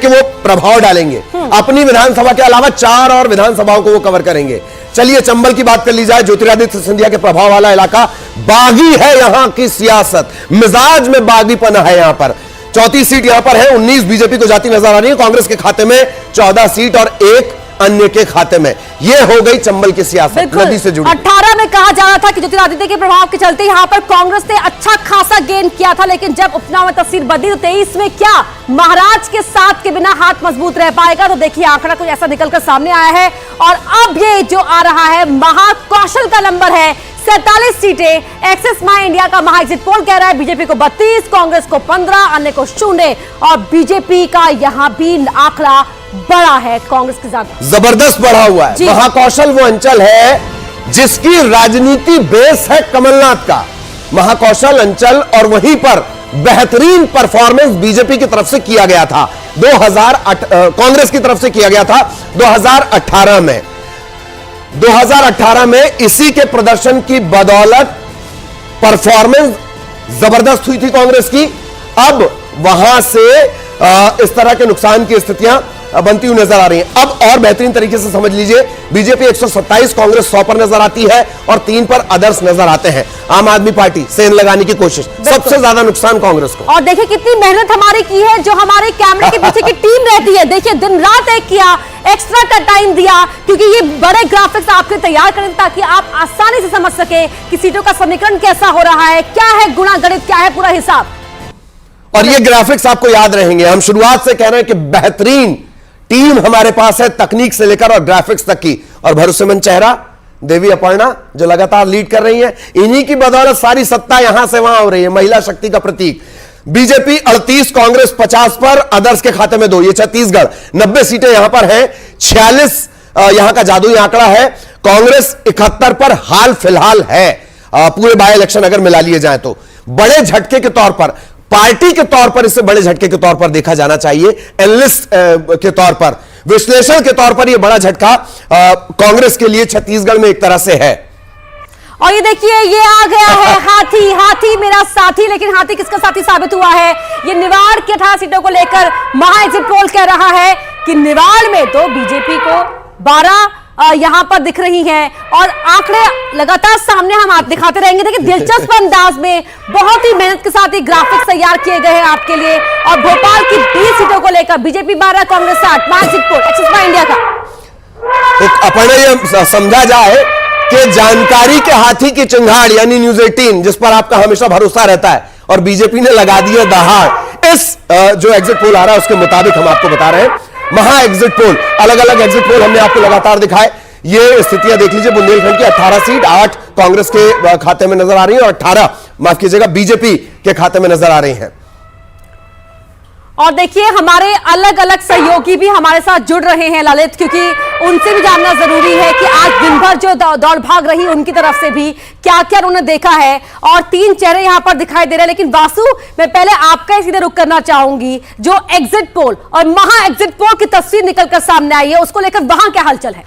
कि वो प्रभाव डालेंगे। अपनी विधानसभा के अलावा 4 और विधानसभाओं को वो कवर करेंगे। चलिए चंबल की बात कर ली जाए। ज्योतिरादित्य सिंधिया के प्रभाव वाला इलाका, बागी है यहां की सियासत, मिजाज में बागीपना है यहां पर। 34 सीट यहां पर है, 19 बीजेपी को जाती नजर आ रही है, कांग्रेस के खाते में 14 सीट और 1 अन्य के खाते में। यह हो गई चंबल की सियासत नदी से जुड़ी। 18 में कहा जा रहा था कि ज्योतिरादित्य के प्रभाव के चलते यहां पर कांग्रेस ने अच्छा खासा गेन किया था, लेकिन जब उपचुनाव में तस्वीर बदली तो 23 में क्या महाराज के साथ के बिना हाथ मजबूत रह पाएगा? तो देखिए आंकड़ा कुछ ऐसा निकलकर सामने आया है और अब ये जो आ रहा है महाकौशल का नंबर है 47 सीटें। एक्सिस माई इंडिया का महा एग्जिट पोल कह रहा है बीजेपी को 32, कांग्रेस को 15, अन्य को 0 और बीजेपी का यहां भी आंकड़ा बड़ा है कांग्रेस के ज्यादा, जबरदस्त बढ़ा हुआ है। महाकौशल वो अंचल है जिसकी राजनीति बेस है कमलनाथ का, महाकौशल अंचल, और वहीं पर बेहतरीन परफॉर्मेंस बीजेपी की तरफ से किया गया था। कांग्रेस की तरफ से किया गया था 2018 में। 2018 में इसी के प्रदर्शन की बदौलत परफॉर्मेंस जबरदस्त हुई थी कांग्रेस की। अब वहां से इस तरह के नुकसान की स्थितियां बनती हुई नजर आ रही हैं। अब और बेहतरीन तरीके से समझ लीजिए, बीजेपी 127, कांग्रेस 100 पर नजर आती है और 3 पर अदर्स नजर आते हैं। आम आदमी पार्टी सेन लगाने की कोशिश, सबसे ज्यादा नुकसान कांग्रेस को। और देखिए कितनी मेहनत हमारी की है, जो हमारे कैमरे के पीछे की टीम रहती है, देखिए दिन रात एक किया, एक्स्ट्रा का टाइम दिया, क्योंकि ये बड़े ग्राफिक्स आपके तैयार करें ताकि आप आसानी से समझ सके कि सीटों का समीकरण कैसा हो रहा है, क्या है गुणा गणित, क्या है पूरा हिसाब। और ये ग्राफिक्स आपको याद रहेंगे। हम शुरुआत से कह रहे हैं कि बेहतरीन टीम हमारे पास है, तकनीक से लेकर और ग्राफिक्स तक की, और भरोसेमंद चेहरा देवी अपर्णा जो लगातार लीड कर रही हैं। इन्हीं की बदौलत सारी सत्ता यहां से वहां हो रही है, महिला शक्ति का प्रतीक। बीजेपी 38, कांग्रेस 50 पर, अदर्स के खाते में 2। ये छत्तीसगढ़ 90 सीटें यहां पर हैं, 46 यहां का जादुई आंकड़ा है। कांग्रेस 71 पर हाल फिलहाल है, पूरे बाय इलेक्शन अगर मिला लिए जाए तो। बड़े झटके के तौर पर, पार्टी के तौर पर इसे बड़े झटके के तौर पर देखा जाना चाहिए, एनालिस्ट के तौर पर, विश्लेषण के तौर पर यह बड़ा झटका कांग्रेस के लिए छत्तीसगढ़ में एक तरह से है। और ये देखिए ये आ गया है हाथी, हाथी मेरा साथी, लेकिन हाथी किसका साथी साबित हुआ है? ये निवाड़ की 18 सीटों को लेकर महा एग्जिट पोल कह रहा है कि निवाड़ में तो बीजेपी को 12 यहां पर दिख रही हैं और आंकड़े लगातार सामने हम आप दिखाते रहेंगे। देखिए दिलचस्प अंदाज में बहुत ही मेहनत के साथ ही ग्राफिक्स तैयार किए गए हैं आपके लिए। और भोपाल की 20 सीटों को लेकर बीजेपी 12, कांग्रेस 8, महा एग्जिट पोल एक्सिस माई इंडिया का। अपने ये समझा जाए कि जानकारी के हाथी की चिंगाड़ यानी न्यूज़ 18 जिस पर आपका हमेशा भरोसा रहता है, और बीजेपी ने लगा दिया दहाड़। इस जो एग्जिट पोल आ रहा है उसके मुताबिक हम आपको बता रहे हैं, महा एग्जिट पोल, अलग अलग एग्जिट पोल हमने आपको लगातार दिखाए। ये स्थितियां देख लीजिए, बुंदेलखंड की 18 सीट 8 कांग्रेस के खाते में नजर आ रही है और 18 माफ कीजिएगा बीजेपी के खाते में नजर आ रही हैं। और देखिए हमारे अलग अलग सहयोगी भी हमारे साथ जुड़ रहे हैं ललित, क्योंकि उनसे भी जानना जरूरी है कि आज दिन भर जो दौड़ भाग रही उनकी तरफ से भी क्या क्या उन्होंने देखा है। और 3 चेहरे यहां पर दिखाई दे रहे हैं, लेकिन वासु मैं पहले आपका सीधे रुख करना चाहूंगी। जो एग्जिट पोल और महा एग्जिट पोल की तस्वीर निकलकर सामने आई है उसको लेकर वहां क्या हलचल है?